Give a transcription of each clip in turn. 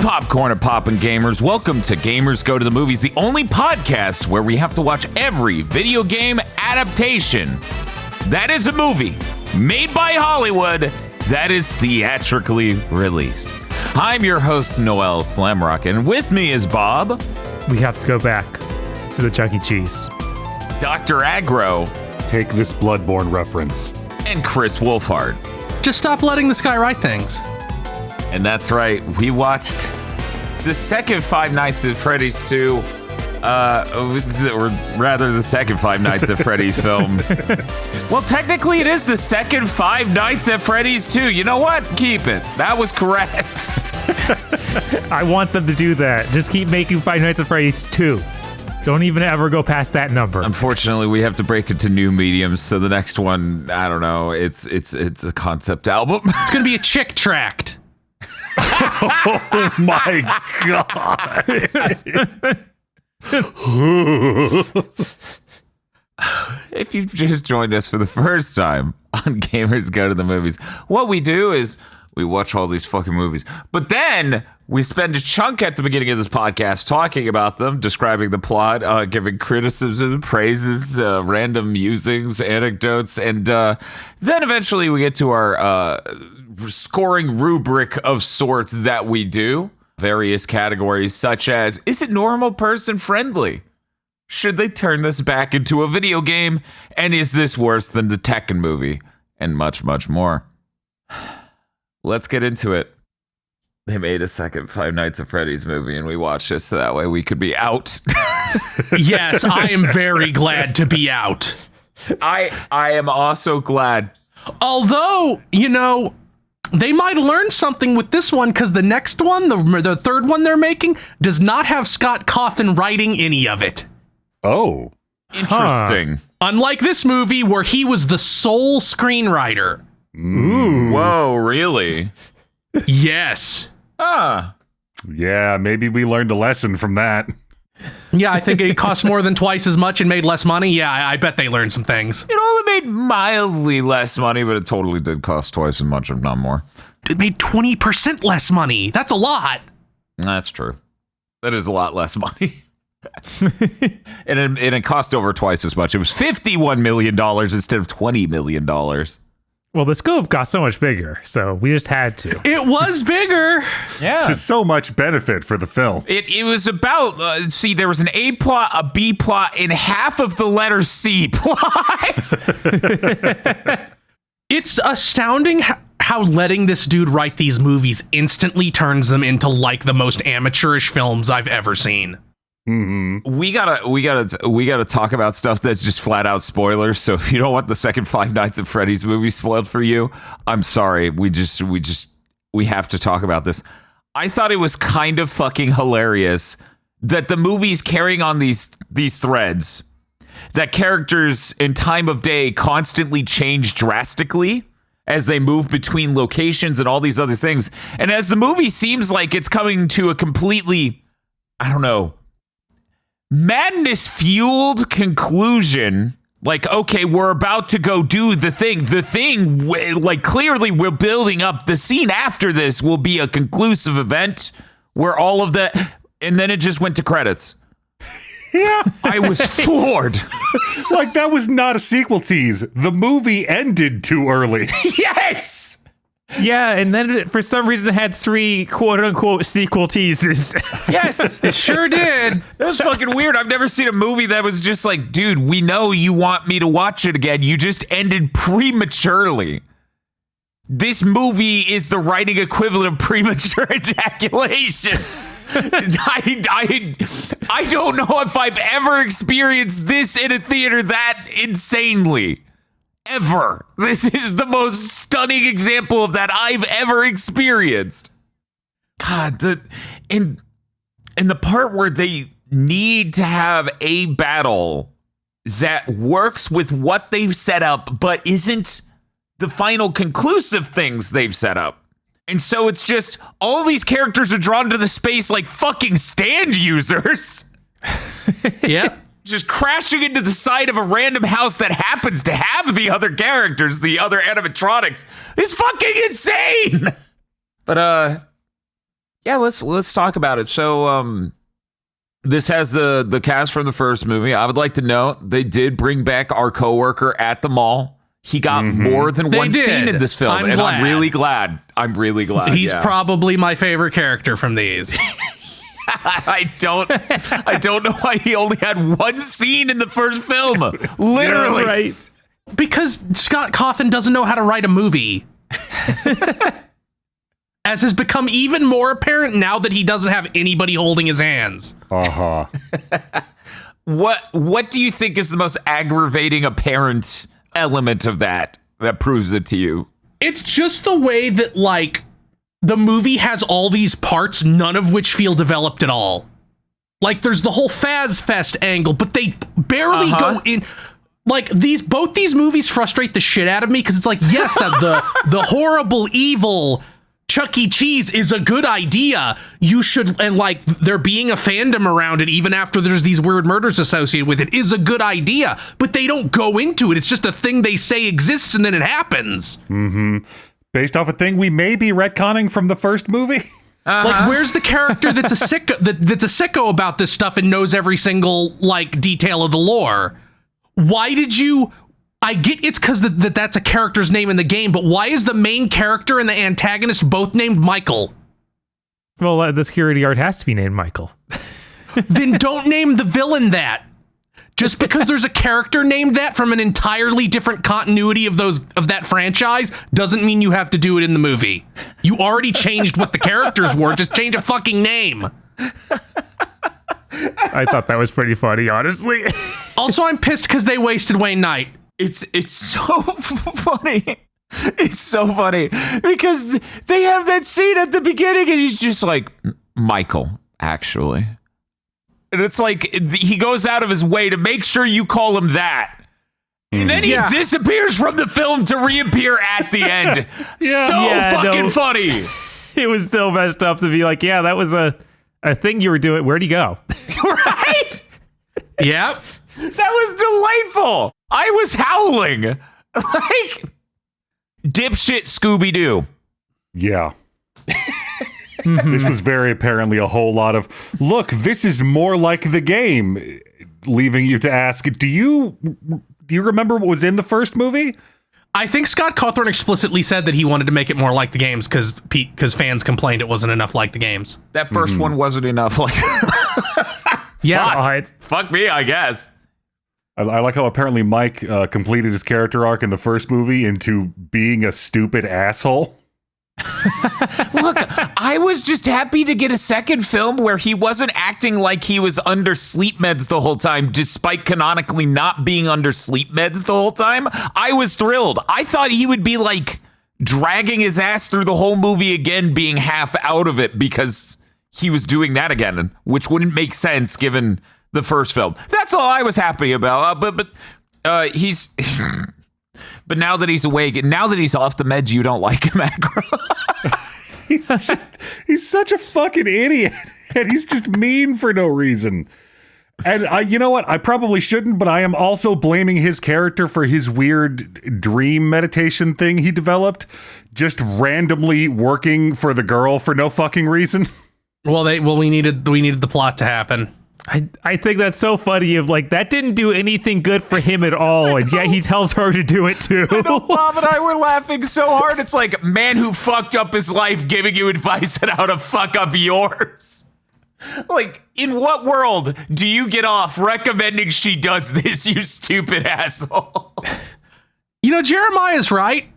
popcorn and poppin' gamers. Welcome to Gamers Go to the Movies, the only podcast where we have to watch every video game adaptation that is a movie made by Hollywood that is theatrically released. I'm your host, Noel Slamrock, and with me is Bob. We have to go back to the Chuck E. Cheese. Dr. Aggro. Take this Bloodborne reference. And Chris Wolfhard. Just stop letting this guy write things. And that's right, we watched the second Five Nights at Freddy's 2, or rather the second Five Nights at Freddy's film. Well, technically it is the second Five Nights at Freddy's 2. You know what? Keep it. That was correct. I want them to do that. Just keep making Five Nights at Freddy's 2. Don't even ever go past that number. Unfortunately, we have to break it to new mediums, so the next one, I don't know, it's a concept album. It's going to be a chick tract. Oh my god. If you've just joined us for the first time on Gamers Go to the Movies, what we do is we watch all these fucking movies, but then we spend a chunk at the beginning of this podcast talking about them, describing the plot, giving criticism, praises, random musings, anecdotes, and then eventually we get to our scoring rubric of sorts that we do. Various categories such as, is it normal person friendly? Should they turn this back into a video game? And is this worse than the Tekken movie? And much, much more. Let's get into it. They made a second Five Nights at Freddy's movie and we watched it so that way we could be out. Yes, I am very glad to be out. I am also glad. Although, you know, they might learn something with this one because the next one, the third one they're making, does not have Scott Cawthon writing any of it. Oh. Interesting. Unlike this movie where he was the sole screenwriter. Ooh. Whoa, really? Yes. Yeah, maybe we learned a lesson from that. Yeah, I think it cost more than twice as much and made less money. Yeah, I bet they learned some things. It only made mildly less money, but it totally did cost twice as much, if not more. It made 20% less money. That's a lot. That's true. That is a lot less money. and it cost over twice as much. It was $51 million instead of $20 million. Well, the scope got so much bigger, so we just had to. It was bigger. Yeah. To so much benefit for the film. It was about, there was an A plot, a B plot, and half of the letter C plot. It's astounding how letting this dude write these movies instantly turns them into like the most amateurish films I've ever seen. Mm-hmm. We gotta talk about stuff that's just flat out spoilers. So if you don't want the second Five Nights at Freddy's movie spoiled for you, I'm sorry. We have to talk about this. I thought it was kind of fucking hilarious that the movie's carrying on these threads, that characters in time of day constantly change drastically as they move between locations and all these other things. And as the movie seems like it's coming to a completely, I don't know, madness-fueled conclusion, like, okay, we're about to go do the thing, like, clearly we're building up. The scene after this will be a conclusive event where all of that, and then it just went to credits. Yeah. I was floored. Like, that was not a sequel tease. The movie ended too early. Yes! Yeah, and then it, for some reason, had 3 quote-unquote sequel teases. Yes, it sure did. That was fucking weird. I've never seen a movie that was just like, dude, we know you want me to watch it again. You just ended prematurely. This movie is the writing equivalent of premature ejaculation. I don't know if I've ever experienced this in a theater that insanely. Ever. This is the most stunning example of that I've ever experienced. God, in the part where they need to have a battle that works with what they've set up, but isn't the final conclusive things they've set up. And so it's just all these characters are drawn to the space like fucking stand users. Yeah. Just crashing into the side of a random house that happens to have the other characters, the other animatronics. It's fucking insane. But Yeah, let's talk about it. So, this has the cast from the first movie. I would like to note they did bring back our coworker at the mall. He got more than one scene in this film, I'm really glad. I'm really glad. He's probably my favorite character from these. I don't know why he only had one scene in the first film. Literally. Yeah, right. Because Scott Cawthon doesn't know how to write a movie. As has become even more apparent now that he doesn't have anybody holding his hands. Uh-huh. What do you think is the most aggravating apparent element of that proves it to you? It's just the way that, like, the movie has all these parts, none of which feel developed at all. Like, there's the whole Faz Fest angle, but they barely go in. Like, both these movies frustrate the shit out of me because it's like, yes, the horrible, evil Chuck E. Cheese is a good idea. You should, and like, there being a fandom around it, even after there's these weird murders associated with it, is a good idea. But they don't go into it. It's just a thing they say exists, and then it happens. Mm-hmm. Based off a thing we may be retconning from the first movie. Like, where's the character that's a sicko about this stuff and knows every single, like, detail of the lore? Why did you... I get it's because that's a character's name in the game, but why is the main character and the antagonist both named Michael? Well, the security guard has to be named Michael. Then don't name the villain that. Just because there's a character named that from an entirely different continuity of that franchise doesn't mean you have to do it in the movie. You already changed what the characters were. Just change a fucking name. I thought that was pretty funny, honestly. Also, I'm pissed because they wasted Wayne Knight. It's so funny. It's so funny because they have that scene at the beginning and he's just like, Michael, actually. And it's like he goes out of his way to make sure you call him that. And then he disappears from the film to reappear at the end. Funny. It was so messed up to be like, yeah, that was a thing you were doing. Where'd he go? Right? Yep. That was delightful. I was howling. Like, dipshit Scooby-Doo. Yeah. This was very apparently a whole lot of, look, this is more like the game, leaving you to ask, do you remember what was in the first movie? I think Scott Cawthon explicitly said that he wanted to make it more like the games because fans complained it wasn't enough like the games. That first one wasn't enough like... Yeah. Fuck me, I guess. I like how apparently Mike completed his character arc in the first movie into being a stupid asshole. Look, I was just happy to get a second film where he wasn't acting like he was under sleep meds the whole time, despite canonically not being under sleep meds the whole time. I was thrilled. I thought he would be like dragging his ass through the whole movie again, being half out of it because he was doing that again, which wouldn't make sense given the first film. That's all I was happy about. But he's but now that he's awake, now that he's off the meds, you don't like him, Agro. he's such a fucking idiot, and he's just mean for no reason. And you know what? I probably shouldn't, but I am also blaming his character for his weird dream meditation thing he developed, just randomly working for the girl for no fucking reason. Well, we needed the plot to happen. I think that's so funny. Of like, that didn't do anything good for him at all, and yet he tells her to do it too. I know, Bob and I were laughing so hard. It's like, man who fucked up his life giving you advice on how to fuck up yours. Like, in what world do you get off recommending she does this, you stupid asshole? You know, Jeremiah's right.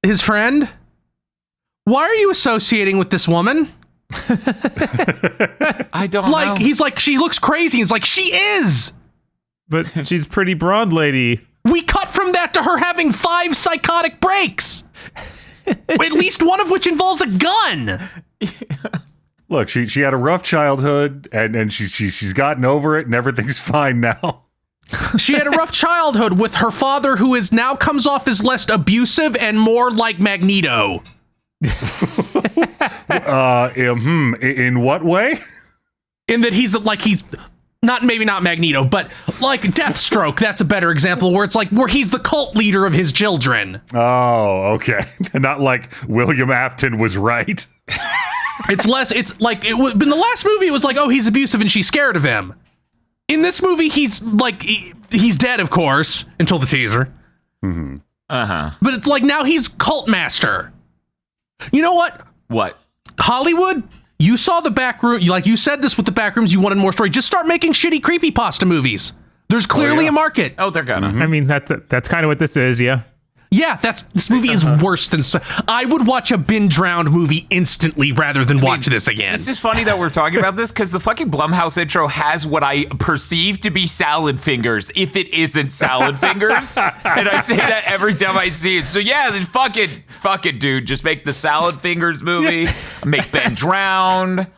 His friend. Why are you associating with this woman? I don't know. He's like, she looks crazy. It's like, she is. But she's pretty blonde lady. We cut from that to her having 5 psychotic breaks. At least one of which involves a gun. Look, she had a rough childhood, and she's gotten over it, and everything's fine now. She had a rough childhood with her father, who is now comes off as less abusive and more like Magneto. In what way? In that he's maybe not Magneto, but like Deathstroke. That's a better example where it's like where he's the cult leader of his children. Oh, okay. Not like William Afton was right. It's less. It's like it was in the last movie. It was like, oh, he's abusive and she's scared of him. In this movie, he's like he's dead, of course, until the teaser. Mm-hmm. But it's like now he's cult master. You know what? What? Hollywood, you saw the back room. Like you said this with the back rooms. You wanted more story. Just start making shitty creepypasta movies. There's clearly a market. Oh, they're gonna. I mean, that's kind of what this is, yeah. Yeah, this movie is worse than. I would watch a bin drowned movie instantly rather than watch this again. It's just funny that we're talking about this because the fucking Blumhouse intro has what I perceive to be salad fingers, if it isn't salad fingers. And I say that every time I see it. So yeah, then fuck it, dude. Just make the salad fingers movie. Make Ben drowned.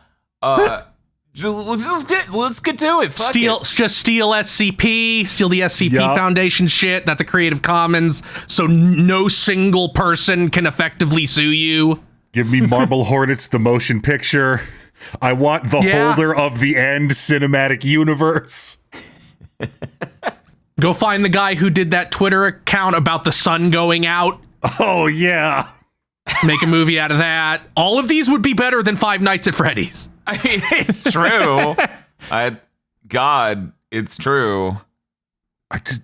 Let's get to it. Fuck it. Just steal SCP, steal the SCP Yup. Foundation shit. That's a Creative Commons, so no single person can effectively sue you. Give me Marble Hornets, the motion picture. I want the holder of the end cinematic universe. Go find the guy who did that Twitter account about the sun going out. Oh, yeah. Make a movie out of that. All of these would be better than Five Nights at Freddy's. I mean, it's true. God, it's true.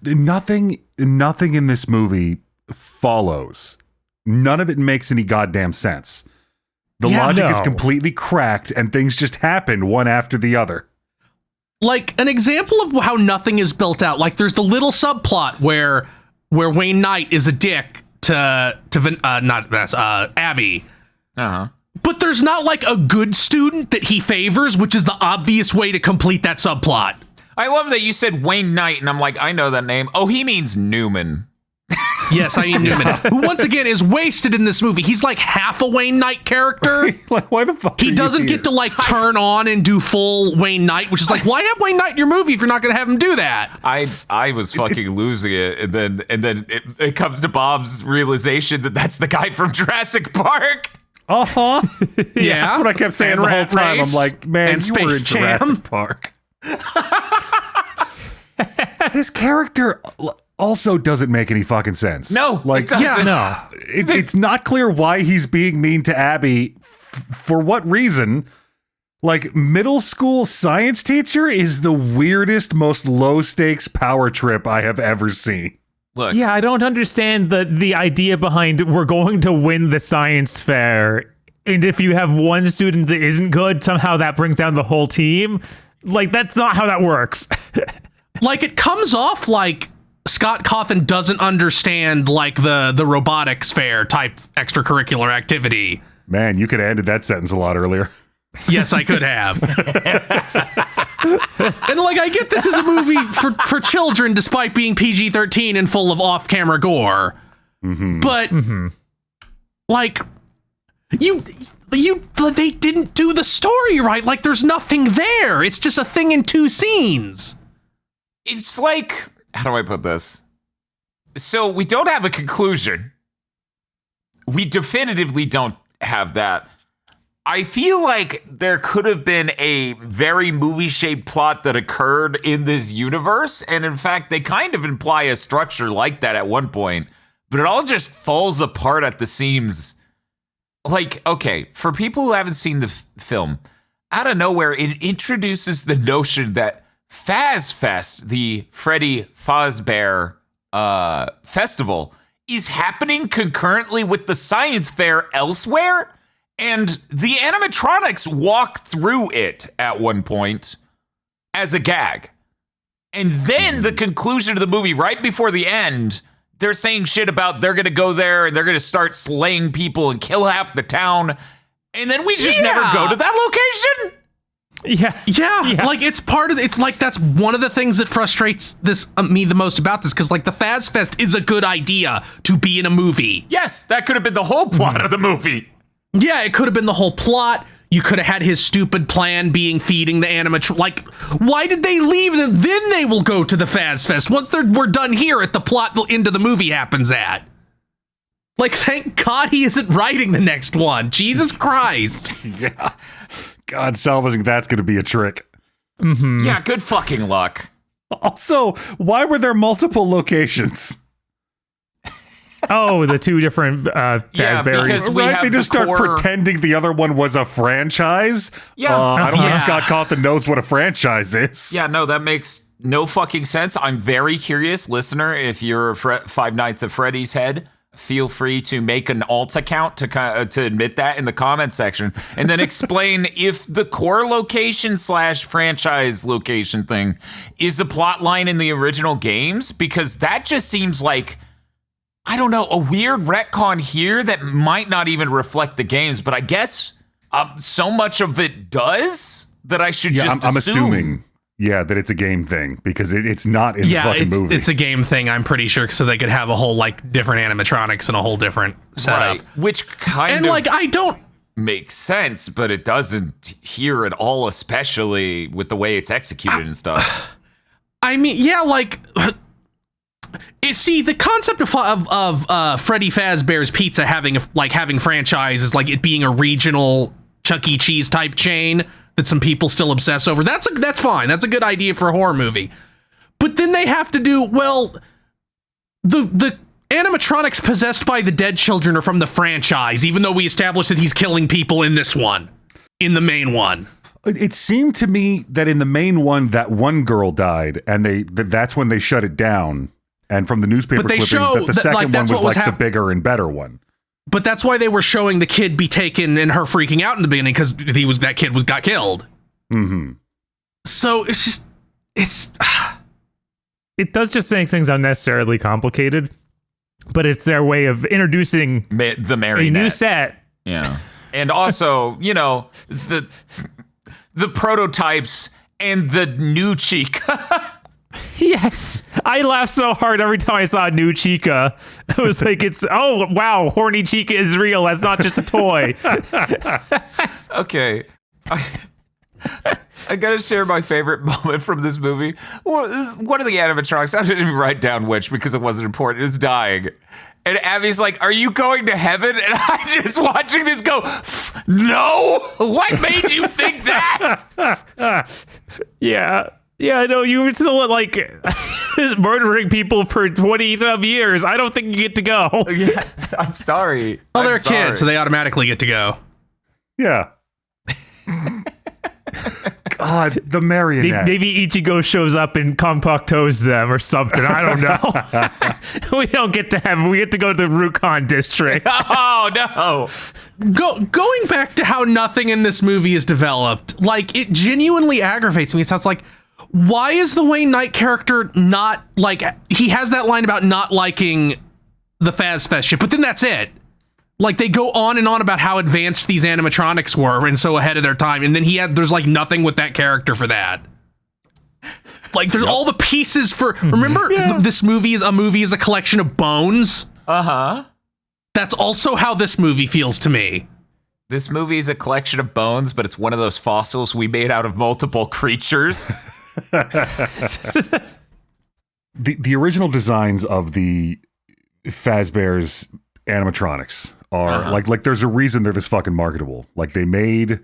Nothing in this movie follows. None of it makes any goddamn sense. The logic is completely cracked and things just happen one after the other. Like an example of how nothing is built out. Like there's the little subplot where Wayne Knight is a dick to Abby. Uh-huh. But there's not like a good student that he favors, which is the obvious way to complete that subplot. I love that you said Wayne Knight, and I'm like, I know that name. Oh, he means Newman. Yes, I mean Newman, who once again is wasted in this movie. He's like half a Wayne Knight character. Like, why the fuck? He doesn't get to like turn on and do full Wayne Knight, which is like, why have Wayne Knight in your movie if you're not going to have him do that? I was fucking losing it, and then it comes to Bob's realization that that's the guy from Jurassic Park. Uh-huh. Yeah. That's what I kept saying And the whole Rat time. Race I'm like, man, and you were in Space Jam. Jurassic Park. His character also doesn't make any fucking sense. No, like, it doesn't. Yeah, no. It's not clear why he's being mean to Abby. For what reason? Like, middle school science teacher is the weirdest, most low stakes power trip I have ever seen. Look, Yeah, I don't understand the idea behind we're going to win the science fair, and if you have one student that isn't good, somehow that brings down the whole team. Like, that's not how that works. Like it comes off like Scott Cawthon doesn't understand like the robotics fair type extracurricular activity. Man, you could have ended that sentence a lot earlier. Yes, I could have. And like I get this is a movie for children despite being PG-13 and full of off-camera gore. Mm-hmm. But like they didn't do the story right. Like there's nothing there. It's just a thing in two scenes. it's like, how do I put this? So we don't have a conclusion. We definitively don't have that. I feel like there could have been a very movie-shaped plot that occurred in this universe, and in fact, they kind of imply a structure like that at one point, but it all just falls apart at the seams. Like, okay, for people who haven't seen the film, out of nowhere, it introduces the notion that FazFest, the Freddy Fazbear festival, is happening concurrently with the science fair elsewhere. And the animatronics walk through it at one point as a gag. And then the conclusion of the movie, right before the end, they're saying shit about they're going to go there and they're going to start slaying people and kill half the town. And then we just never go to that location. Yeah. Like it's part of it's like that's one of the things that frustrates me the most about this, because like the FazFest is a good idea to be in a movie. Yes, that could have been the whole plot of the movie. Yeah, it could have been the whole plot. You could have had his stupid plan being feeding the animatronic. Like, why did they leave them? Then they will go to the FazFest once we're done here at the plot the end of the movie happens at. Like, thank God he isn't writing the next one. Jesus Christ. Yeah. God, salvaging that's going to be a trick. Mm-hmm. Yeah, good fucking luck. Also, why were there multiple locations? Oh, the two different Fazberries. because we Right? have They just the start core- pretending the other one was a franchise. Yeah. I don't think Yeah. Scott Cawthon knows what a franchise is. Yeah, no, that makes no fucking sense. I'm very curious, listener. If you're a Five Nights at Freddy's head, feel free to make an alt account to admit that in the comment section, and then explain if the core location / franchise location thing is a plot line in the original games, because that just seems like, I don't know, a weird retcon here that might not even reflect the games, but I guess so much of it does that I should Yeah, just I'm assume. assuming. Yeah, that it's a game thing because it's not in the fucking movie. it's a game thing, I'm pretty sure, so they could have a whole like different animatronics and a whole different setup. Right, which kind And of like I don't makes sense, but it doesn't here at all, especially with the way it's executed and stuff. I mean, yeah, like see, the concept of Freddy Fazbear's Pizza having franchise is like it being a regional Chuck E. Cheese type chain that some people still obsess over. That's fine. That's a good idea for a horror movie. But then they have to do, well, the animatronics possessed by the dead children are from the franchise, even though we established that he's killing people in this one, in the main one. It seemed to me that in the main one, that one girl died, and that's when they shut it down. And from the newspaper But they clippings, show that the that, second like, one that's was what was like the bigger and better one. But that's why they were showing the kid be taken and her freaking out in the beginning, because that kid got killed. Mm-hmm. So it's It does just make things unnecessarily complicated, but it's their way of introducing The a marionette. new set. Yeah. And also, the prototypes and the new Chica. Yes, I laughed so hard every time I saw New Chica. I was like, oh wow, horny Chica is real. That's not just a toy. Okay. I gotta share my favorite moment from this movie. One of the animatronics, I didn't even write down which because it wasn't important, is dying. And Abby's like, "Are you going to heaven?" And I'm just watching this go, "No! What made you think that?" Yeah. Yeah, no, you were still like murdering people for 20-some years. I don't think you get to go. Yeah, I'm sorry. well, they're I'm sorry. kids, so they automatically get to go. Yeah. God, the marionette. Maybe Ichigo shows up and compactos them or something. I don't know. We don't get to heaven. We get to go to the Rukon district. Oh, no. Going back to how nothing in this movie is developed, like, it genuinely aggravates me. It sounds like, why is the Wayne Knight character not, like, he has that line about not liking the Faz Fest shit, but then that's it. Like, they go on and on about how advanced these animatronics were and so ahead of their time, and then there's like nothing with that character for that. Like, there's all the pieces for, remember, this movie is a collection of bones? Uh-huh. That's also how this movie feels to me. This movie is a collection of bones, but it's one of those fossils we made out of multiple creatures. The original designs of the Fazbear's animatronics are like there's a reason they're this fucking marketable. Like, they made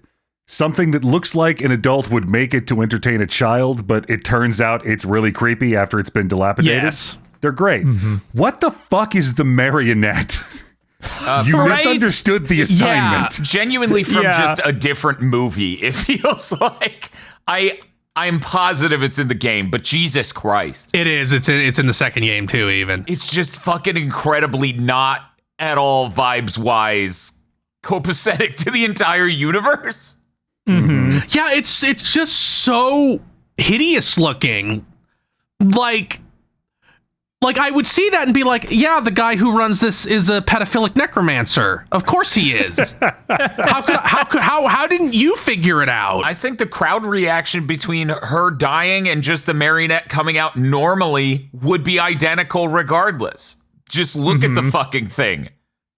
something that looks like an adult would make it to entertain a child, but it turns out it's really creepy after it's been dilapidated. Yes. They're great. What the fuck is the marionette? You Right? misunderstood the assignment. Genuinely from Yeah. just a different movie. It feels like I'm positive it's in the game, but Jesus Christ. It is. It's in the second game too, even. It's just fucking incredibly not at all vibes-wise copacetic to the entire universe. Yeah, it's just so hideous looking. Like I would see that and be like, yeah, the guy who runs this is a pedophilic necromancer. Of course he is. How didn't you figure it out? I think the crowd reaction between her dying and just the marionette coming out normally would be identical regardless. Just look at the fucking thing.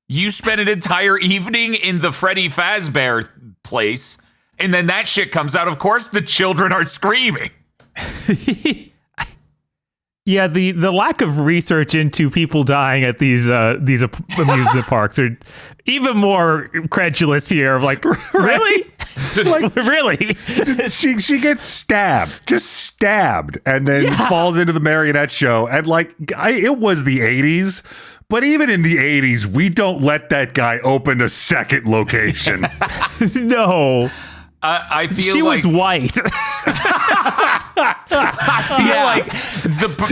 You spent an entire evening in the Freddy Fazbear place, and then that shit comes out. Of course, the children are screaming. Yeah, the lack of research into people dying at these amusement parks are even more credulous here. Like, really? Like, Really? she gets stabbed, and then falls into the marionette show. And like, it was the 80s, But even in the 80s, we don't let that guy open a second location. No. I feel She like was white. I feel like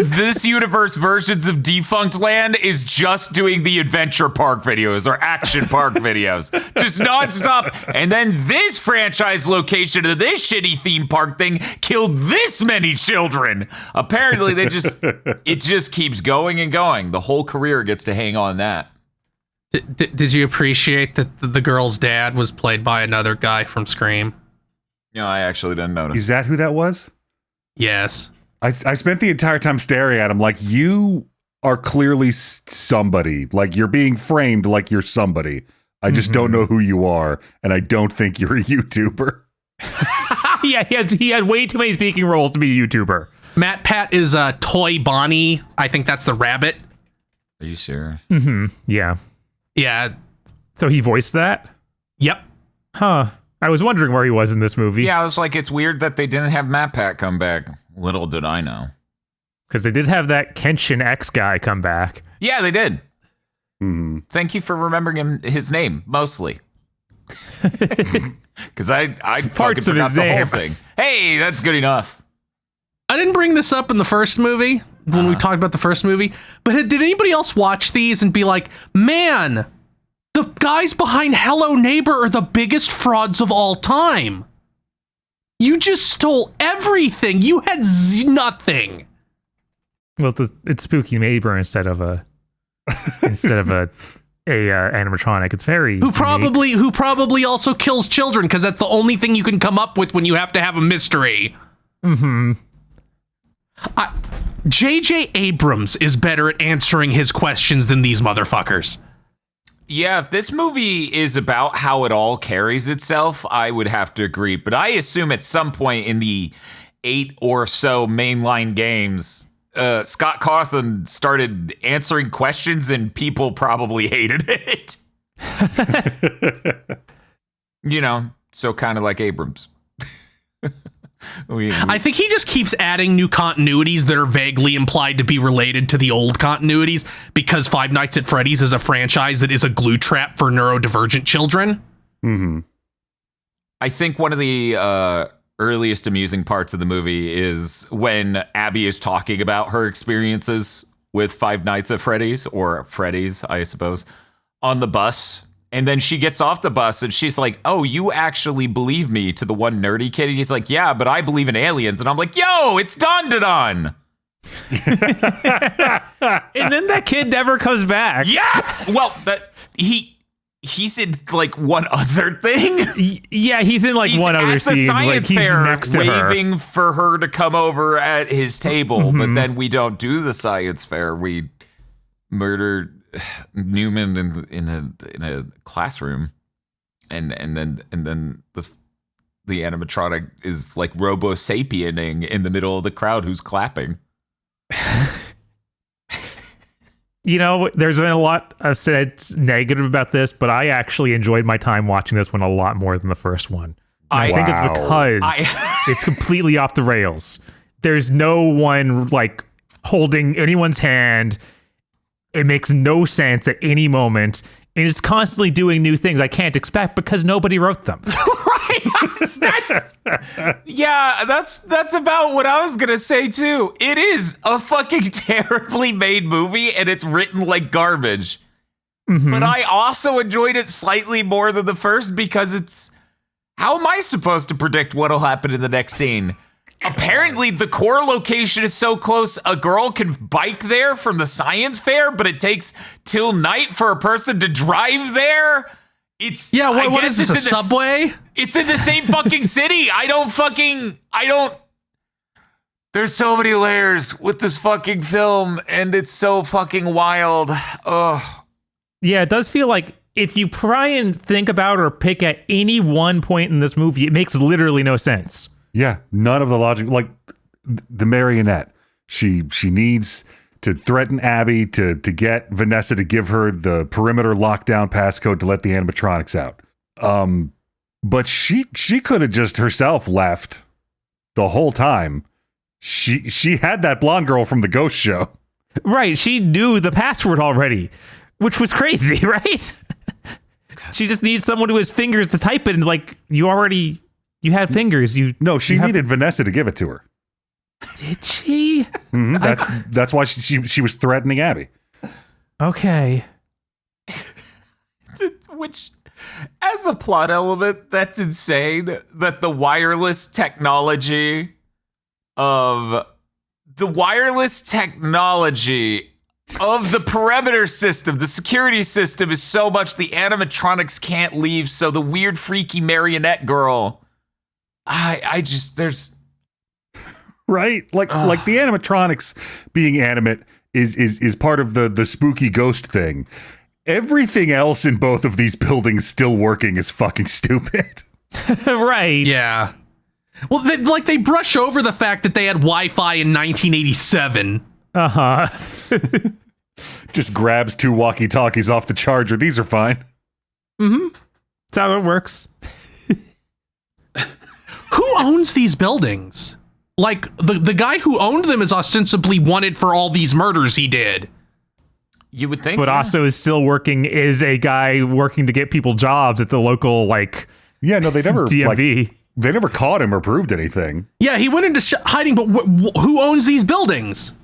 this universe versions of Defunct Land is just doing the adventure park videos or action park videos, just nonstop. And then this franchise location of this shitty theme park thing killed this many children. Apparently, it just keeps going and going. The whole career gets to hang on that. Did you appreciate that the girl's dad was played by another guy from Scream? No, I actually didn't notice. Is that who that was? Yes. I spent the entire time staring at him like, you are clearly somebody. Like, you're being framed like you're somebody. I just don't know who you are, and I don't think you're a YouTuber. Yeah, he had way too many speaking roles to be a YouTuber. Matt Pat is Toy Bonnie. I think that's the rabbit. Are you sure? Yeah. Yeah. So he voiced that? Yep. Huh. I was wondering where he was in this movie. Yeah, I was like, it's weird that they didn't have Matt Pat come back. Little did I know. Because they did have that Kenshin X guy come back. Yeah, they did. Mm-hmm. Thank you for remembering his name, mostly. Because I fucking Parts of forgot his the whole name. thing. Hey, that's good enough. I didn't bring this up in the first movie when we talked about the first movie, but did anybody else watch these and be like, man, the guys behind Hello Neighbor are the biggest frauds of all time? You just stole everything. You had nothing. Well, it's Spooky Neighbor instead of a animatronic. It's very Who probably also kills children because that's the only thing you can come up with when you have to have a mystery. J.J. Abrams is better at answering his questions than these motherfuckers. Yeah, if this movie is about how it all carries itself, I would have to agree. But I assume at some point in the 8 or so mainline games, Scott Cawthon started answering questions and people probably hated it. So kind of like Abrams. I think he just keeps adding new continuities that are vaguely implied to be related to the old continuities because Five Nights at Freddy's is a franchise that is a glue trap for neurodivergent children. Mm-hmm. I think one of the earliest amusing parts of the movie is when Abby is talking about her experiences with Five Nights at Freddy's, or Freddy's, I suppose, on the bus. And then she gets off the bus and she's like, oh, you actually believe me, to the one nerdy kid. And he's like, yeah, but I believe in aliens. And I'm like, yo, it's Don Don. And then that kid never comes back. Yeah. Well, he's in like one other thing. Yeah, he's in like He's one other at the scene. science Like, he's fair next to her. waving for her to come over at his table. But then we don't do the science fair. We murder Newman in a classroom, and then the animatronic is like Robo Sapiening in the middle of the crowd who's clapping. There's been a lot of said negative about this, but I actually enjoyed my time watching this one a lot more than the first one. And I think it's because it's completely off the rails. There's no one like holding anyone's hand. It makes no sense at any moment, and it's constantly doing new things I can't expect because nobody wrote them. Right? That's about what I was gonna say too. It is a fucking terribly made movie, and it's written like garbage. But I also enjoyed it slightly more than the first because it's, how am I supposed to predict what'll happen in the next scene? Apparently, the core location is so close, a girl can bike there from the science fair, but it takes till night for a person to drive there. What is this, a subway? It's in the same fucking city. I don't. There's so many layers with this fucking film, and it's so fucking wild. Ugh. Yeah, it does feel like if you try and think about or pick at any one point in this movie, it makes literally no sense. Yeah, none of the logic. Like the marionette, she needs to threaten Abby to get Vanessa to give her the perimeter lockdown passcode to let the animatronics out. But she could have just herself left the whole time. She had that blonde girl from the Ghost Show. Right. She knew the password already, which was crazy, right? She just needs someone who has fingers to type it, and like you had fingers. No, she needed Vanessa to give it to her. Did she? That's why she was threatening Abby. Okay. Which, as a plot element, that's insane. That the wireless technology of the perimeter system, the security system, is so much the animatronics can't leave. So the weird, freaky marionette girl, I just there's right, like the animatronics being animate is part of the spooky ghost thing. Everything else in both of these buildings still working is fucking stupid. Right. Yeah. Well, they brush over the fact that they had Wi-Fi in 1987. Uh-huh. Just grabs 2 walkie-talkies off the charger. These are fine. Mm-hmm. That's how it works. Who owns these buildings? Like, the guy who owned them is ostensibly wanted for all these murders he did. You would think, but also is still working is a guy working to get people jobs at the local no, they never DMV. They never caught him or proved anything. Yeah, he went into hiding, but who owns these buildings?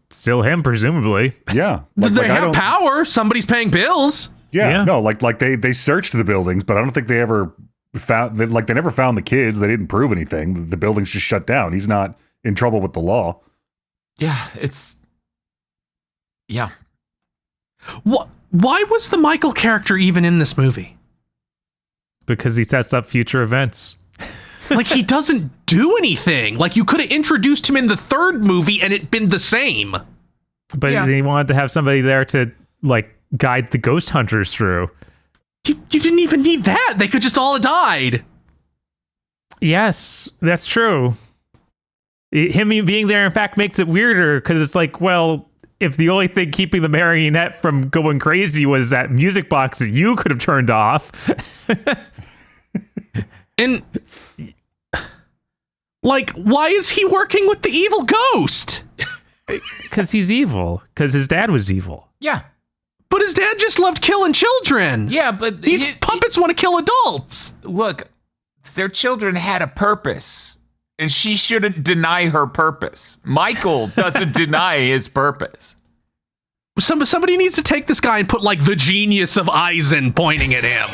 Still him, presumably. Yeah, they have power. Somebody's paying bills. Yeah, no, they searched the buildings, but I don't think they ever found they never found the kids. They didn't prove anything. The building's just shut down. He's not in trouble with the law. Yeah. Why was the Michael character even in this movie? Because he sets up future events. Like, he doesn't do anything. Like, you could have introduced him in the third movie and it'd been the same. But he wanted to have somebody there to, guide the ghost hunters through. You didn't even need that. They could just all have died. Yes, that's true. Him being there, in fact, makes it weirder, because it's like, well, if the only thing keeping the marionette from going crazy was that music box that you could have turned off. And, why is he working with the evil ghost? Because he's evil. Because his dad was evil. Yeah. But his dad just loved killing children. Yeah, but these puppets want to kill adults. Look, their children had a purpose, and she shouldn't deny her purpose. Michael doesn't deny his purpose. Somebody needs to take this guy and put the genius of Eisen pointing at him.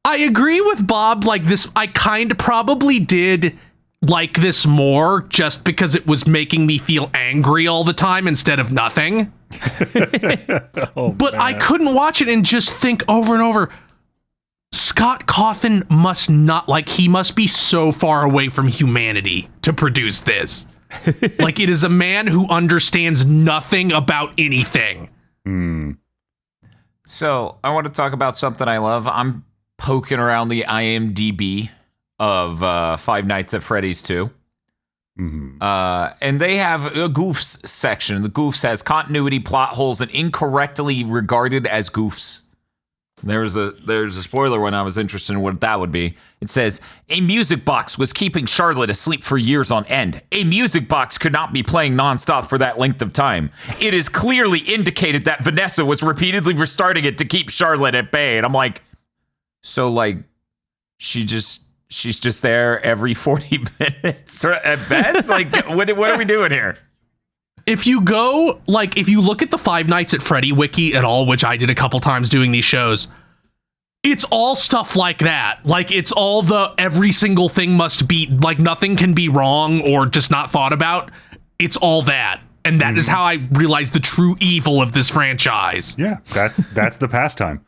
I agree with Bob. This, I kind of probably did like this more just because it was making me feel angry all the time instead of nothing. But I couldn't watch it and just think over and over, Scott Cawthon must not, he must be so far away from humanity to produce this. It is a man who understands nothing about anything. So I want to talk about something I love. I'm poking around the IMDb of Five Nights at Freddy's 2. Mm-hmm. And they have a goofs section. The goofs has continuity, plot holes, and incorrectly regarded as goofs. There's a spoiler when I was interested in what that would be. It says, a music box was keeping Charlotte asleep for years on end. A music box could not be playing nonstop for that length of time. It is clearly indicated that Vanessa was repeatedly restarting it to keep Charlotte at bay. And I'm like, so she's just there every 40 minutes at best? What are we doing here? If you go, if you look at the Five Nights at Freddy wiki at all, which I did a couple times doing these shows, it's all stuff like that. It's all every single thing must be, nothing can be wrong or just not thought about. It's all that. And that is how I realized the true evil of this franchise. Yeah, that's the pastime.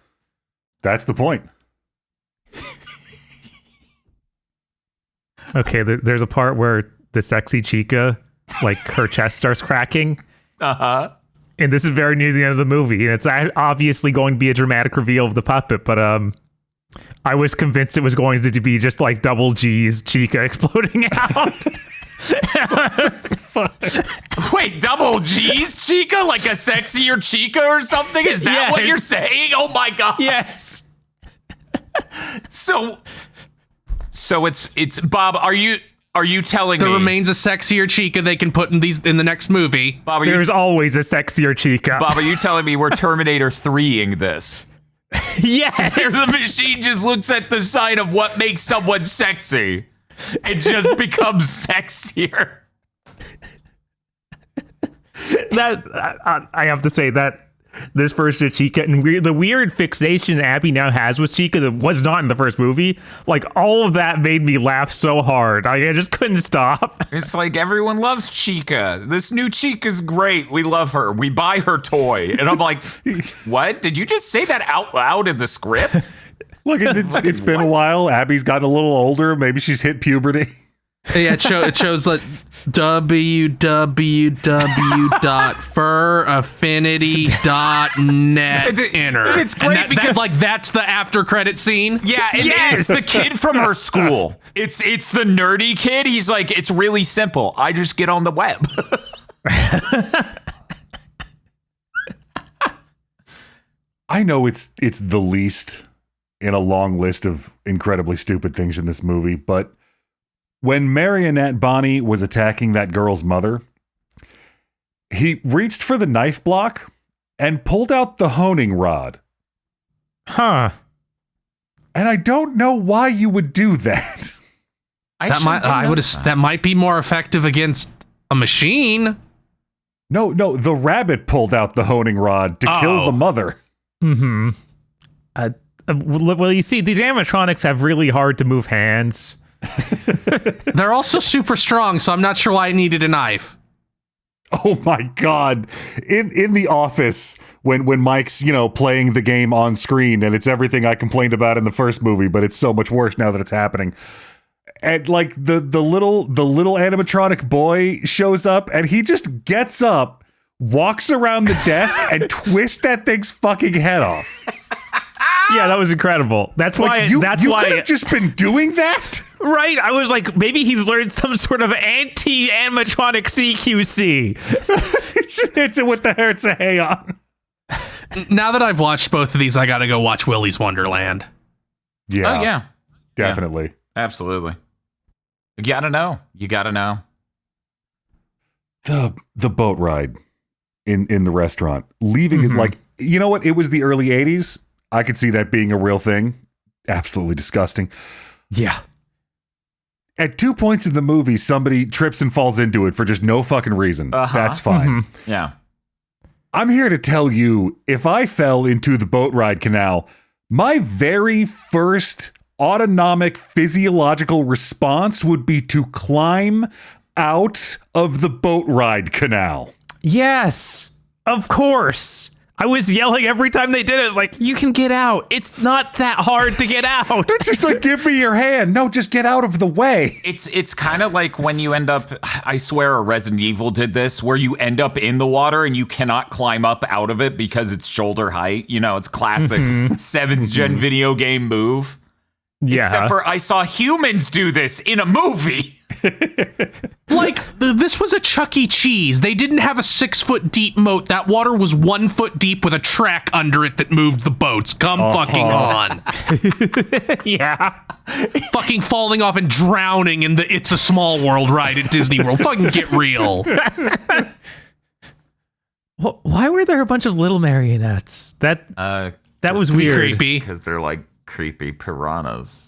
That's the point. Okay, there's a part where the sexy Chica, her chest starts cracking. Uh-huh. And this is very near the end of the movie. And it's obviously going to be a dramatic reveal of the puppet, but I was convinced it was going to be just double G's Chica exploding out. Wait, double G's Chica? A sexier Chica or something? Is that what you're saying? Oh my god. Yes. So it's Bob, are you Are you telling There me remains a sexier Chica they can put in the next movie. Bob, There's always a sexier Chica. Bob, are you telling me we're Terminator 3ing this? Yes. The machine just looks at the sign of what makes someone sexy. It just becomes sexier. That I have to say that this version of Chica and the weird fixation Abby now has with Chica that was not in the first movie, like all of that made me laugh so hard. I just couldn't stop. It's like everyone loves Chica. This new Chica's great. We love her. We buy her toy. And I'm like, what? Did you just say that out loud in the script? Look, it's been a while. Abby's gotten a little older. Maybe she's hit puberty. Yeah, it shows like www.furaffinity.net enter. And it's great because that's the after credit scene. Yeah, and it's the kid from her school. It's the nerdy kid. He's like, it's really simple. I just get on the web. I know it's the least in a long list of incredibly stupid things in this movie, but when Marionette Bonnie was attacking that girl's mother, he reached for the knife block and pulled out the honing rod. Huh. And I don't know why you would do that. That might be more effective against a machine. No, the rabbit pulled out the honing rod to kill the mother. Mm-hmm. Well, you see, these animatronics have really hard to move hands. They're also super strong, so I'm not sure why it needed a knife. Oh my God. In the office, when Mike's, playing the game on screen, and it's everything I complained about in the first movie, but it's so much worse now that it's happening. And like the little animatronic boy shows up and he just gets up, walks around the desk and twists that thing's fucking head off. Yeah, that was incredible. That's why you could have just been doing that? Right. I was like, maybe he's learned some sort of anti-animatronic CQC. Hits it with the Hertz of hay on. Now that I've watched both of these, I gotta go watch Willy's Wonderland. Yeah. Oh, yeah. Definitely. Yeah, absolutely. You gotta know. The boat ride in the restaurant. Leaving it like, you know what? It was the early 80s. I could see that being a real thing. Absolutely disgusting. Yeah. At 2 points in the movie, somebody trips and falls into it for just no fucking reason. That's fine. Yeah. I'm here to tell you, if I fell into the boat ride canal, my very first autonomic physiological response would be to climb out of the boat ride canal. Yes, of course. I was yelling every time they did it. I was like, you can get out. It's not that hard to get out. It's just like, give me your hand. No, just get out of the way. It's kind of like when you end up, I swear a Resident Evil did this, where you end up in the water and you cannot climb up out of it because it's shoulder height. It's classic 7th gen video game move. Yeah. Except for I saw humans do this in a movie. This was a Chuck E. Cheese. They didn't have a 6-foot deep moat. That water was 1 foot deep with a track under it that moved the boats. Come fucking on. Yeah. Fucking falling off and drowning in the It's a Small World ride at Disney World. Fucking get real. Why were there a bunch of little marionettes? That was weird. Creepy. Because they're like creepy piranhas.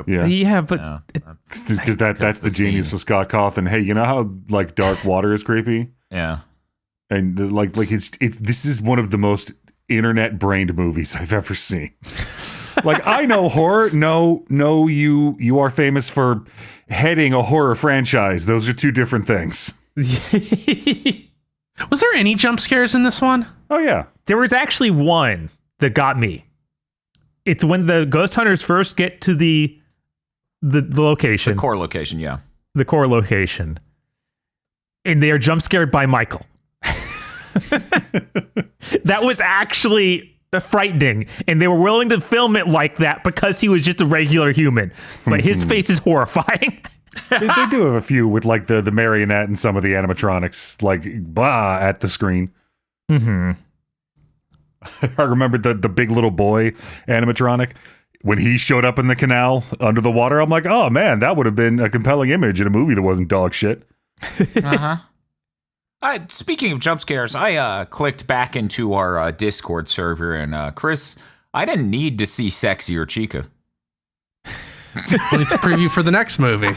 Yeah, but because that's the genius of Scott Cawthon. Hey, you know how like dark water is creepy? Yeah. And like this is one of the most internet brained movies I've ever seen. Like, I know horror. No, you are famous for heading a horror franchise. Those are two different things. Was there any jump scares in this one? Oh yeah, there was actually one that got me. It's when the ghost hunters first get to the location. The core location, yeah. The core location. And they are jump scared by Michael. That was actually frightening. And they were willing to film it like that because he was just a regular human. But his face is horrifying. they do have a few with like the marionette and some of the animatronics like blah at the screen. Mm-hmm. I remember the big little boy animatronic. when he showed up in the canal under the water, I'm like, oh man, that would have been a compelling image in a movie that wasn't dog shit. Uh-huh. Speaking of jump scares, I clicked back into our Discord server, and Chris, I didn't need to see Sexy or Chica. Well, it's a preview for the next movie.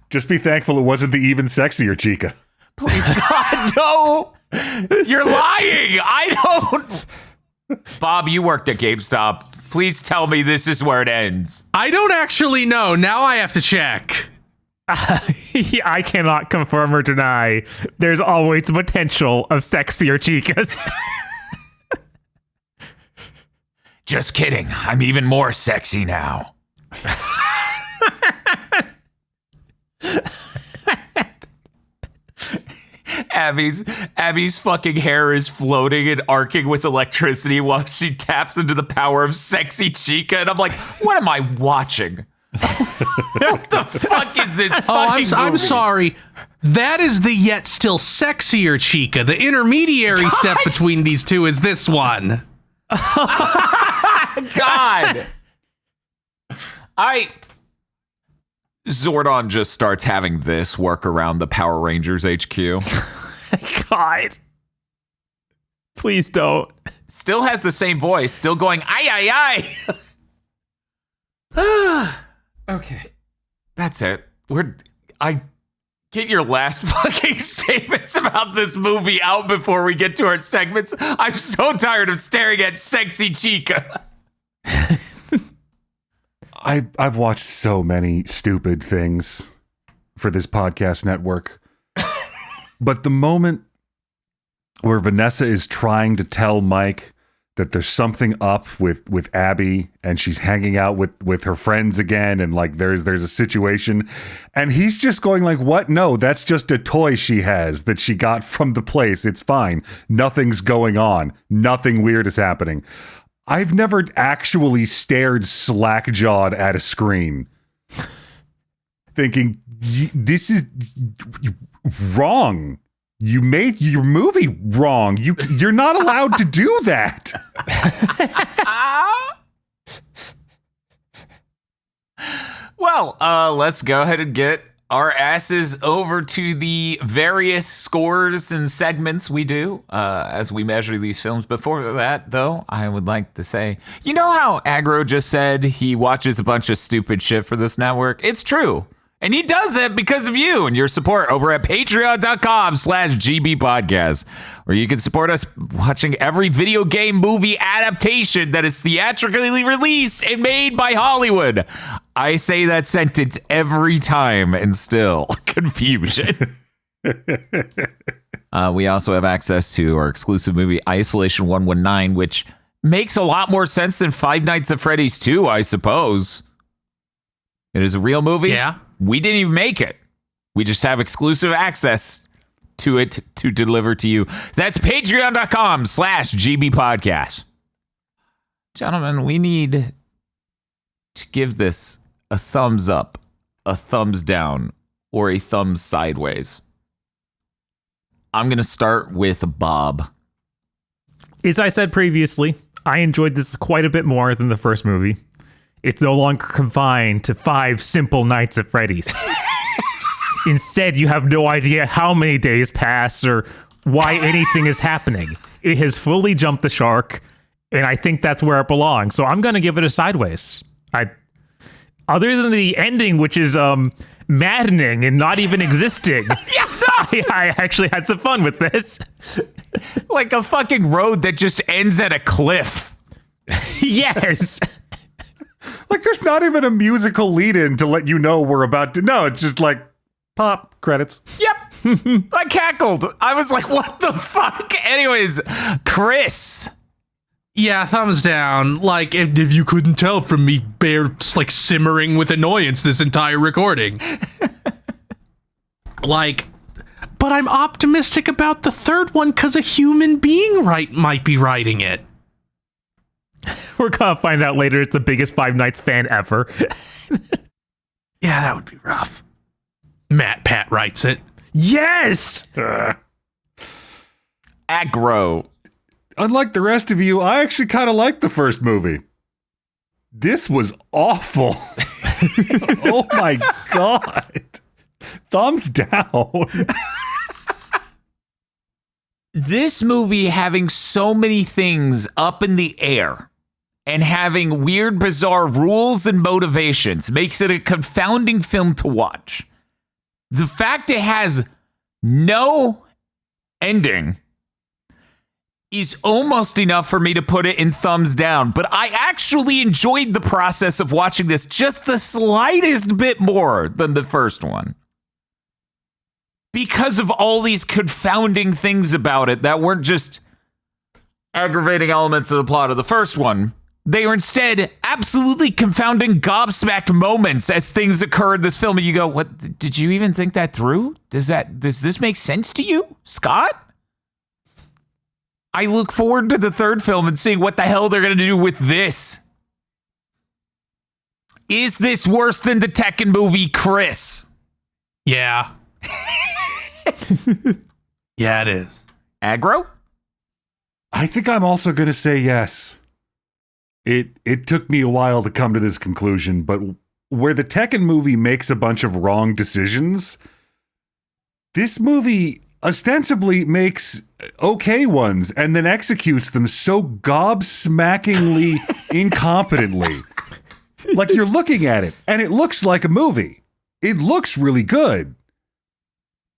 Just be thankful it wasn't the even sexier Chica. Please, God, no! You're lying! I don't... Bob, you worked at GameStop. Please tell me this is where it ends. I don't actually know. Now I have to check. I cannot confirm or deny. There's always the potential of sexier chicas. Just kidding. I'm even more sexy now. Abby's fucking hair is floating and arcing with electricity while she taps into the power of sexy Chica, and I'm like, what am I watching? What the fuck is this fucking movie? I'm sorry. That is the yet still sexier Chica. The intermediary step between these two is this one. God. Zordon just starts having this work around the Power Rangers HQ. God. Please don't. Still has the same voice, still going, ay, ay. Okay. That's it. Get your last fucking statements about this movie out before we get to our segments. I'm so tired of staring at sexy Chica. I've watched so many stupid things for this podcast network. But the moment where Vanessa is trying to tell Mike that there's something up with Abby and she's hanging out with her friends again, and like there's a situation, and he's just going like, what? No, that's just a toy she has that she got from the place. It's fine. Nothing's going on. Nothing weird is happening. I've never actually stared slack-jawed at a screen thinking, this is wrong. You made your movie wrong. You're not allowed to do that. Well, let's go ahead and get our asses over to the various scores and segments we do as we measure these films. Before that, though, I would like to say, you know how Agro just said he watches a bunch of stupid shit for this network? It's true. And he does it because of you and your support over at patreon.com/GB podcast, where you can support us watching every video game movie adaptation that is theatrically released and made by Hollywood. I say that sentence every time and still confusion. We also have access to our exclusive movie Isolation 119, which makes a lot more sense than Five Nights at Freddy's 2, I suppose. It is a real movie. Yeah. We didn't even make it. We just have exclusive access to it to deliver to you. That's patreon.com/GB podcast. Gentlemen, we need to give this a thumbs up, a thumbs down, or a thumbs sideways. I'm going to start with Bob. As I said previously, I enjoyed this quite a bit more than the first movie. It's no longer confined to 5 simple nights at Freddy's. Instead, you have no idea how many days pass or why anything is happening. It has fully jumped the shark, and I think that's where it belongs. So I'm going to give it a sideways. Other than the ending, which is maddening and not even existing, I actually had some fun with this. Like a fucking road that just ends at a cliff. Yes. Like, there's not even a musical lead-in to let you know we're about to... No, it's just like, pop, credits. Yep. I cackled. I was like, what the fuck? Anyways, Chris. Yeah, thumbs down. Like, if you couldn't tell from me like simmering with annoyance this entire recording. Like, but I'm optimistic about the third one because a human being might be writing it. We're gonna find out later it's the biggest Five Nights fan ever. Yeah, that would be rough. Pat writes it. Yes! Aggro. Unlike the rest of you, I actually kind of like the first movie. This was awful. Oh my God. Thumbs down. This movie having so many things up in the air and having weird, bizarre rules and motivations makes it a confounding film to watch. The fact it has no ending is almost enough for me to put it in thumbs down, but I actually enjoyed the process of watching this just the slightest bit more than the first one. Because of all these confounding things about it that weren't just aggravating elements of the plot of the first one. They are instead absolutely confounding gobsmacked moments as things occur in this film. And you go, what, did you even think that through? Does this make sense to you, Scott? I look forward to the third film and seeing what the hell they're going to do with this. Is this worse than the Tekken movie, Chris? Yeah. Yeah, it is. Aggro? I think I'm also going to say yes. It took me a while to come to this conclusion, but where the Tekken movie makes a bunch of wrong decisions, this movie ostensibly makes okay ones and then executes them so gobsmackingly incompetently. Like, you're looking at it and it looks like a movie. It looks really good.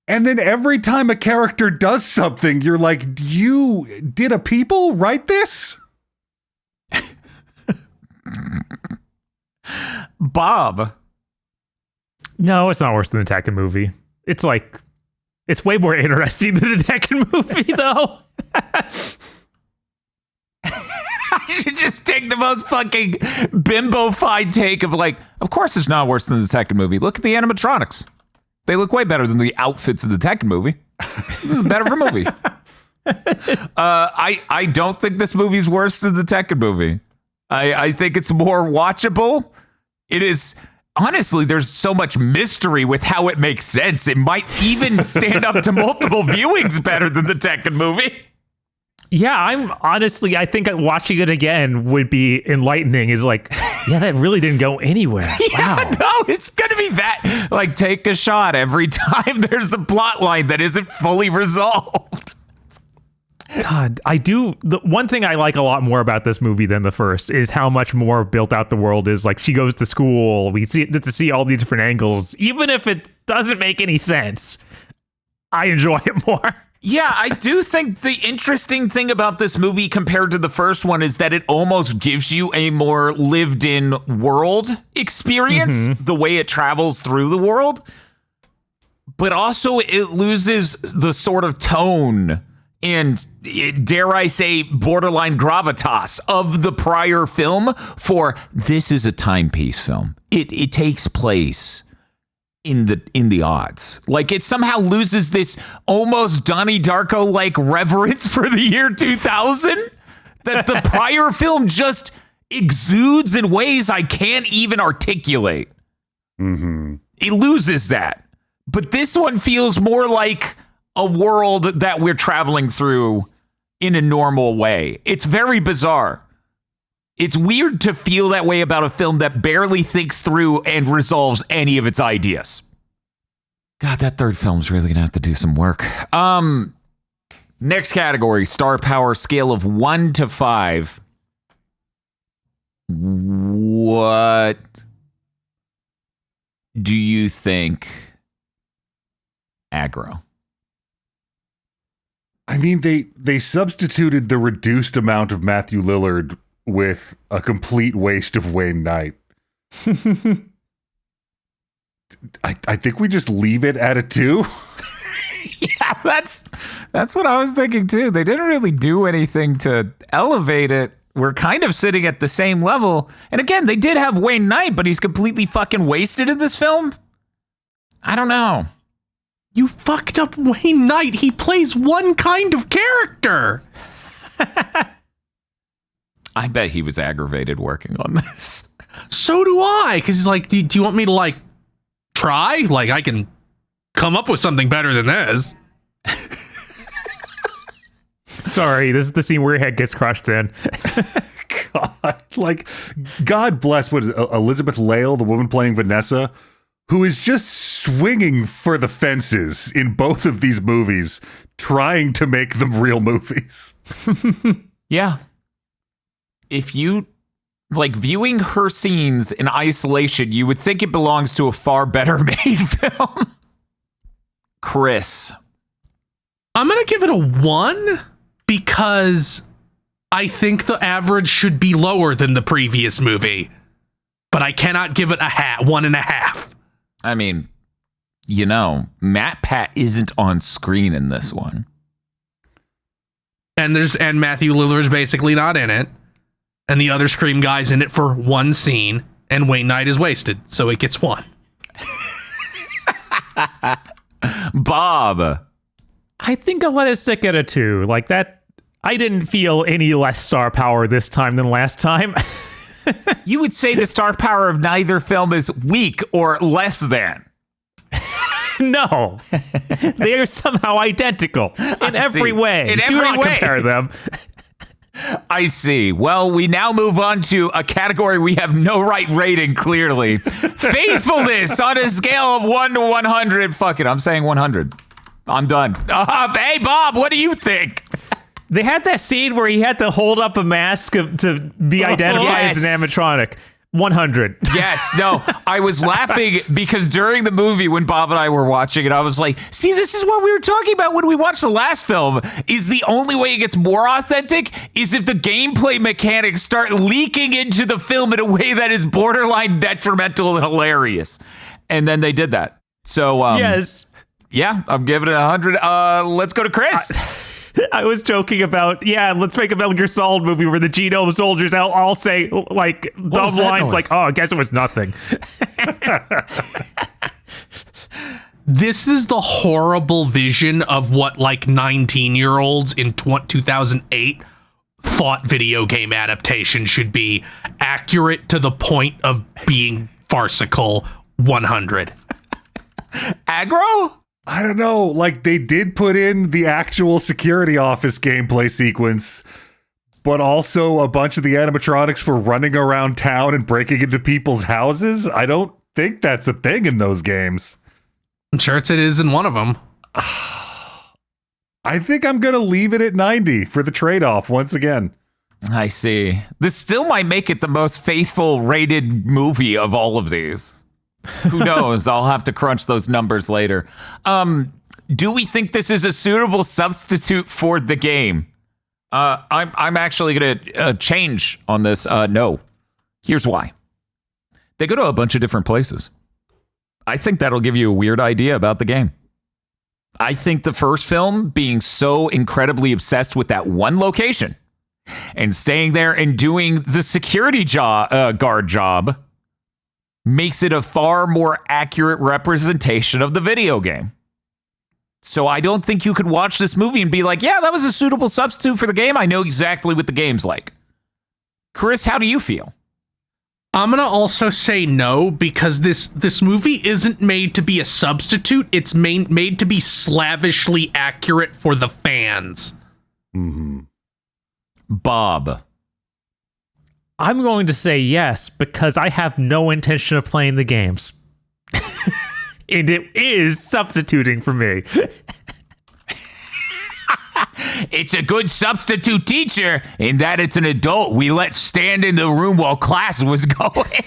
And then every time a character does something, you're like, did a people write this? Bob. No, it's not worse than the Tekken movie. It's way more interesting than the Tekken movie, though. I should just take the most fucking bimbo-fied take of like, of course it's not worse than the Tekken movie. Look at the animatronics. They look way better than the outfits of the Tekken movie. This is better of a movie. I don't think this movie's worse than the Tekken movie. I think it's more watchable. It is, honestly, there's so much mystery with how it makes sense. It might even stand up to multiple viewings better than the Tekken movie. Yeah, I think watching it again would be enlightening. Is like, yeah, that really didn't go anywhere. Yeah, Wow. no, it's gonna be that. Like, take a shot every time there's a plot line that isn't fully resolved. God, the one thing I like a lot more about this movie than the first is how much more built out the world is. Like, she goes to school, we get to see all these different angles, even if it doesn't make any sense. I enjoy it more. Yeah, I do think the interesting thing about this movie compared to the first one is that it almost gives you a more lived-in world experience, the way it travels through the world. But also it loses the sort of tone and, dare I say, borderline gravitas of the prior film for this is a timepiece film. It takes place in the odds. Like, it somehow loses this almost Donnie Darko-like reverence for the year 2000 that the prior film just exudes in ways I can't even articulate. Mm-hmm. It loses that. But this one feels more like a world that we're traveling through in a normal way. It's very bizarre. It's weird to feel that way about a film that barely thinks through and resolves any of its ideas. God, that third film's really gonna have to do some work. Next category, star power scale of 1 to 5. What do you think, Aggro? I mean, they substituted the reduced amount of Matthew Lillard with a complete waste of Wayne Knight. I think we just leave it at a 2. Yeah, that's what I was thinking too. They didn't really do anything to elevate it. We're kind of sitting at the same level. And again, they did have Wayne Knight, but he's completely fucking wasted in this film. I don't know. You fucked up Wayne Knight. He plays one kind of character. I bet he was aggravated working on this. So do I. Because he's like, do you want me to, like, try? Like, I can come up with something better than this. Sorry, this is the scene where your head gets crushed in. God. Like, God bless, what is it, Elizabeth Lale, the woman playing Vanessa, who is just swinging for the fences in both of these movies, trying to make them real movies. Yeah. If you, like, viewing her scenes in isolation, you would think it belongs to a far better made film. Chris. I'm going to give it a 1 because I think the average should be lower than the previous movie. But I cannot give it a 1.5. I mean, you know, Matt Pat isn't on screen in this one. And Matthew Lillard's basically not in it. And the other Scream guy's in it for one scene. And Wayne Knight is wasted. So it gets 1. Bob. I think I'll let it stick at a 2. Like that, I didn't feel any less star power this time than last time. You would say the star power of neither film is weak or less than. No. They are somehow identical in every way. In Do every not way. compare them. I see. Well, we now move on to a category we have no right rating, clearly. Faithfulness on a scale of 1 to 100. Fuck it, I'm saying 100. I'm done. Hey, Bob, what do you think? They had that scene where he had to hold up a mask to be identified as an Yes. animatronic. 100. Yes, no, I was laughing because during the movie when Bob and I were watching it, I was like, see, this is what we were talking about when we watched the last film, is the only way it gets more authentic is if the gameplay mechanics start leaking into the film in a way that is borderline detrimental and hilarious. And then they did that. So, Yes. yeah, I'm giving it 100. Let's go to Chris. I was joking about, let's make a Metal Gear Solid movie where the genome soldiers all say, like, dumb was that lines noise? like, oh, I guess it was nothing. This is the horrible vision of what, like, 19-year-olds in 2008 thought video game adaptation should be. Accurate to the point of being farcical. 100. Aggro? I don't know. Like, they did put in the actual security office gameplay sequence, but also a bunch of the animatronics were running around town and breaking into people's houses. I don't think that's a thing in those games. I'm sure it is in one of them. I think I'm going to leave it at 90 for the trade-off once again. I see. This still might make it the most faithful rated movie of all of these. Who knows? I'll have to crunch those numbers later. Do we think this is a suitable substitute for the game? I'm actually going to change on this. No. Here's why. They go to a bunch of different places. I think that'll give you a weird idea about the game. I think the first film being so incredibly obsessed with that one location and staying there and doing the security guard job makes it a far more accurate representation of the video game. So I don't think you could watch this movie and be like, yeah, that was a suitable substitute for the game. I know exactly what the game's like. Chris, how do you feel? I'm going to also say no, because this movie isn't made to be a substitute. It's made to be slavishly accurate for the fans. Mm-hmm. Bob. I'm going to say yes, because I have no intention of playing the games. And it is substituting for me. It's a good substitute teacher in that it's an adult we let stand in the room while class was going.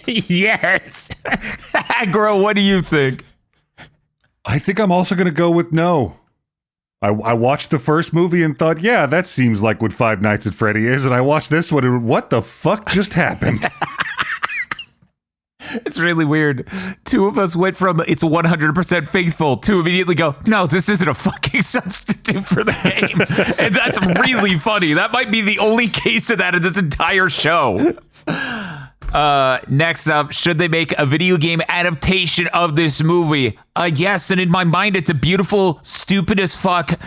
Yes. Aggro, what do you think? I think I'm also going to go with no. I watched the first movie and thought, yeah, that seems like what Five Nights at Freddy is. And I watched this one and what the fuck just happened? It's really weird. Two of us went from it's 100% faithful to immediately go, no, this isn't a fucking substitute for the game. And that's really funny. That might be the only case of that in this entire show. Next up, should they make a video game adaptation of this movie? Yes, and in my mind, it's a beautiful, stupid as fuck,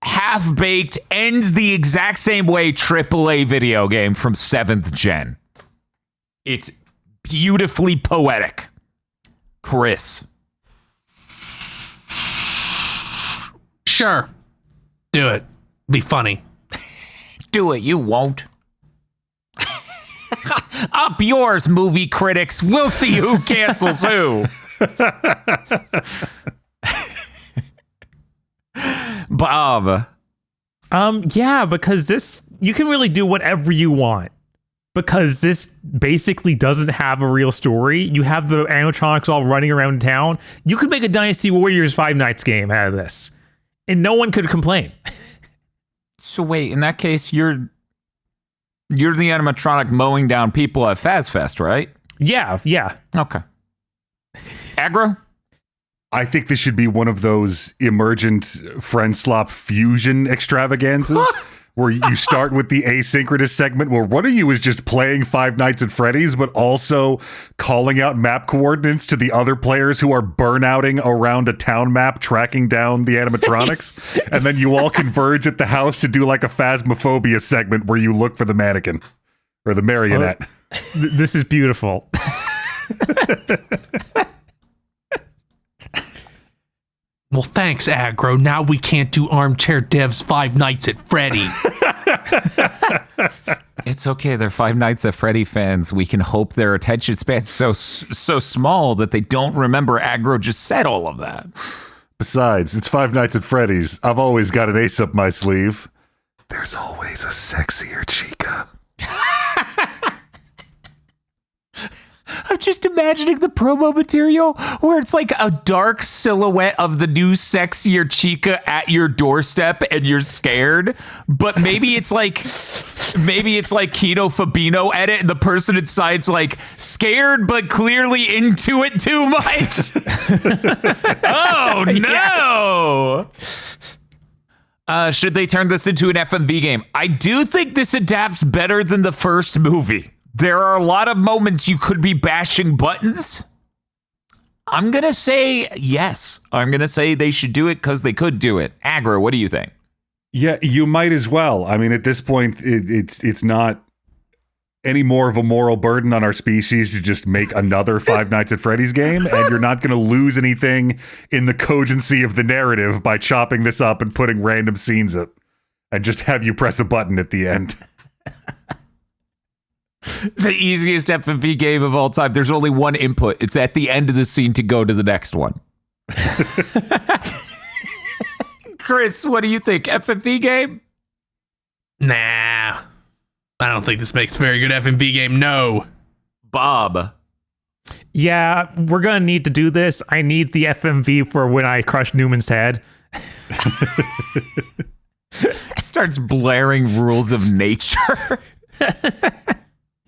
half-baked, ends the exact same way AAA video game from 7th gen. It's beautifully poetic. Chris. Sure. Do it. Be funny. Do it. You won't. Up yours, movie critics. We'll see who cancels who. Bob. Yeah, because this, you can really do whatever you want. Because this basically doesn't have a real story. You have the animatronics all running around town. You could make a Dynasty Warriors Five Nights game out of this. And no one could complain. So wait, in that case, you're the animatronic mowing down people at FazFest, right? Yeah. Okay. Aggro? I think this should be one of those emergent friend slop fusion extravaganzas where you start with the asynchronous segment where one of you is just playing Five Nights at Freddy's, but also calling out map coordinates to the other players who are burnouting around a town map, tracking down the animatronics. And then you all converge at the house to do like a Phasmophobia segment where you look for the mannequin or the marionette. This is beautiful. Well, thanks, Aggro. Now we can't do Armchair Dev's Five Nights at Freddy. It's okay. They're Five Nights at Freddy fans. We can hope their attention span's so small that they don't remember Aggro just said all of that. Besides, it's Five Nights at Freddy's. I've always got an ace up my sleeve. There's always a sexier chica. I'm just imagining the promo material where it's like a dark silhouette of the new sexier chica at your doorstep and you're scared, but maybe it's like Kino Fabino edit and the person inside's like scared but clearly into it too much. Oh no. Should they turn this into an FMV game? I do think this adapts better than the first movie. There are a lot of moments you could be bashing buttons. I'm going to say yes. I'm going to say they should do it because they could do it. Aggro, what do you think? Yeah, you might as well. I mean, at this point, it's not any more of a moral burden on our species to just make another Five Nights at Freddy's game, and you're not going to lose anything in the cogency of the narrative by chopping this up and putting random scenes up, and just have you press a button at the end. The easiest FMV game of all time. There's only one input. It's at the end of the scene to go to the next one. Chris, what do you think? FMV game? Nah. I don't think this makes a very good FMV game. No. Bob. Yeah, we're going to need to do this. I need the FMV for when I crush Newman's head. Starts blaring rules of nature.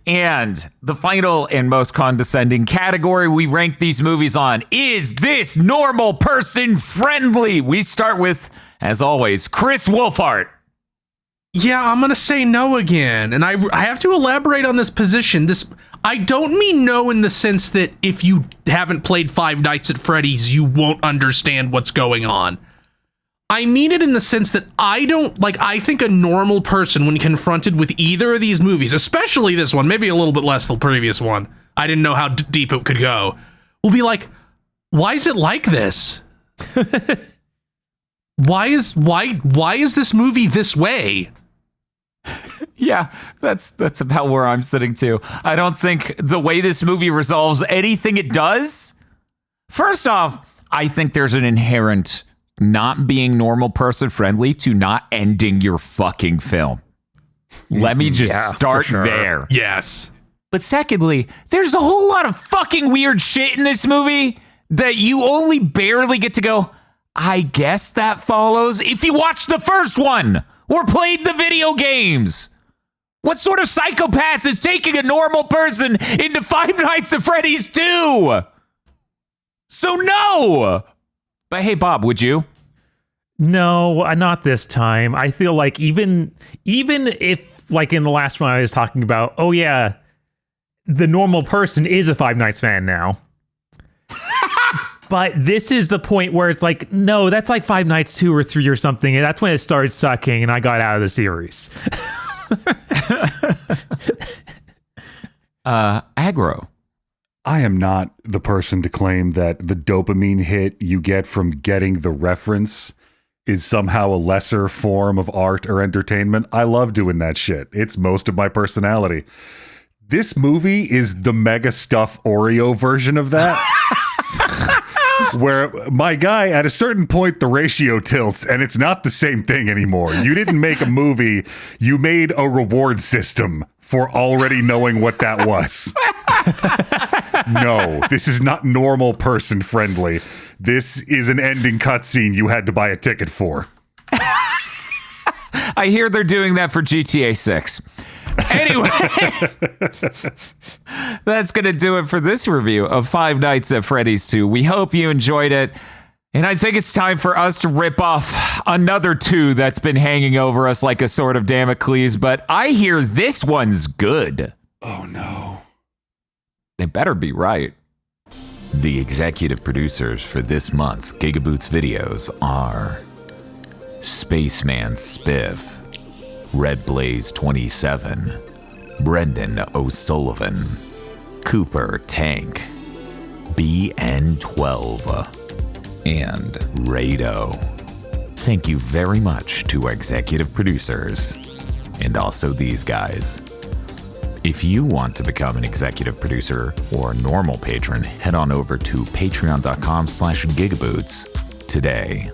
And the final and most condescending category we rank these movies on is this normal person friendly? We start with, as always, Chris Wolfhart. Yeah, I'm going to say no again. And I have to elaborate on this position. I don't mean no in the sense that if you haven't played Five Nights at Freddy's, you won't understand what's going on. I mean it in the sense that I think a normal person, when confronted with either of these movies, especially this one, maybe a little bit less the previous one, I didn't know how deep it could go, will be like, why is it like this? Why is this movie this way? Yeah, that's about where I'm sitting too. I don't think the way this movie resolves anything it does. First off, I think there's an inherent not being normal person friendly to not ending your fucking film. Let me just start there. Yes. But secondly, there's a whole lot of fucking weird shit in this movie that you only barely get to go, I guess that follows if you watched the first one or played the video games. What sort of psychopath is taking a normal person into Five Nights at Freddy's 2? So no! But hey, Bob, would you? No, not this time. I feel like even if, like in the last one I was talking about, oh yeah, the normal person is a Five Nights fan now. But this is the point where it's like, no, that's like Five Nights 2 or 3 or something. And that's when it started sucking and I got out of the series. Aggro. I am not the person to claim that the dopamine hit you get from getting the reference is somehow a lesser form of art or entertainment. I love doing that shit. It's most of my personality. This movie is the mega stuff Oreo version of that. Where my guy, at a certain point, the ratio tilts and it's not the same thing anymore. You didn't make a movie, you made a reward system for already knowing what that was. No, this is not normal person friendly. This is an ending cutscene you had to buy a ticket for. I hear they're doing that for GTA 6. Anyway, that's going to do it for this review of Five Nights at Freddy's 2. We hope you enjoyed it. And I think it's time for us to rip off another 2 that's been hanging over us like a sword of Damocles. But I hear this one's good. Oh, no. They better be right. The executive producers for this month's GigaBoots videos are Spaceman Spiff, Red Blaze 27, Brendan O'Sullivan, Cooper Tank, BN12, and Rado. Thank you very much to our executive producers, and also these guys. If you want to become an executive producer or a normal patron, head on over to patreon.com/gigaboots today.